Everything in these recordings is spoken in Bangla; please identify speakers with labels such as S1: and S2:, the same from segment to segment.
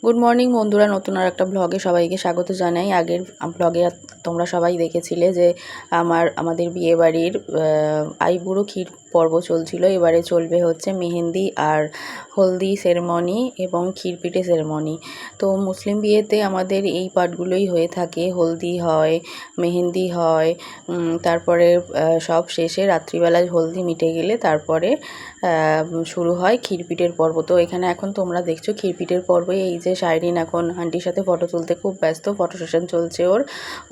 S1: গুড মর্নিং বন্ধুরা, নতুন আর একটা ব্লগে সবাইকে স্বাগত জানাই। আগের ব্লগে তোমরা সবাই দেখেছিলে যে আমাদের বিয়েবাড়ির আইবুড়ো ক্ষীর পর্ব চলছিল। এবারে চলবে হচ্ছে মেহেন্দি আর হলদি সেরেমনি এবং ক্ষীরপিঠে সেরেমনি। তো মুসলিম বিয়েতে আমাদের এই পার্টগুলোই হয়ে থাকে। হলদি হয়, মেহেন্দি হয়, তারপরে সব শেষে রাত্রিবেলায় হলদি মিটে গেলে তারপরে শুরু হয় ক্ষীরপিঠের পর্ব। তো এখানে এখন তোমরা দেখছো ক্ষীরপিঠের পর্বে এই যে শাইরিন এখন আন্টির সাথে ফটো তুলতে খুব ব্যস্ত, ফটো সেশন চলছে ওর।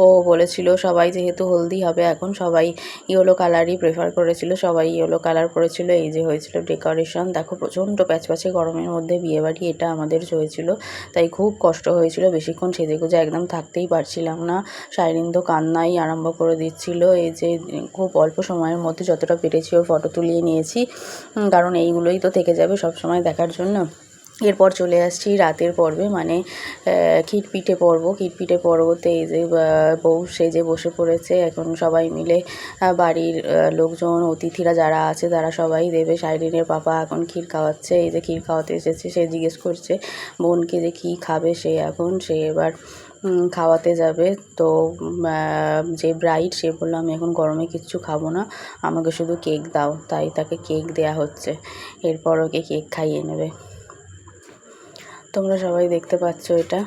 S1: ও বলেছিল সবাই যেহেতু হলদি হবে এখন সবাই ইয়েলো কালারই প্রেফার করেছিল, সবাই ইয়েলো কালার পরেছিল। এই যে হয়েছিল ডেকোরেশন, দেখো প্রচণ্ড প্যাচপ্যাচে গরমের মধ্যে বিয়েবাড়ি এটা আমাদের হয়েছিল, তাই খুব কষ্ট হয়েছিল। বেশিক্ষণ সেজেগুজে একদম থাকতেই পারছিলাম না। শাইরিন তো কান্নাই আরম্ভ করে দিচ্ছিল। এই যে খুব অল্প সময়ের মধ্যে যতটা পেরেছি ওর ফটো তুলিয়ে নিয়েছি, কারণ এইগুলোই তো থেকে যাবে সব সময় দেখার জন্য। এরপর চলে আসছি রাতের পর্বে, মানে ক্ষীরপিঠে পর্ব। ক্ষীরপিঠে পর্বতে এই যে বউ সেজে বসে পড়েছে। এখন সবাই মিলে বাড়ির লোকজন, অতিথিরা যারা আছে তারা সবাই দেবে। শাইরিনের পাপা এখন ক্ষীর খাওয়াচ্ছে। এই যে ক্ষীর খাওয়াতে এসেছে, সে জিজ্ঞেস করছে বোনকে যে কী খাবে। সে এবার খাওয়াতে যাবে। তো যে ব্রাইড সে বললো আমি এখন গরমে কিচ্ছু খাবো না, আমাকে শুধু কেক দাও। তাই তাকে কেক দেয়া হচ্ছে। এরপর ওকে কেক খাইয়ে নেবে। তোমরা সবাই দেখতে পাচ্ছ এটা।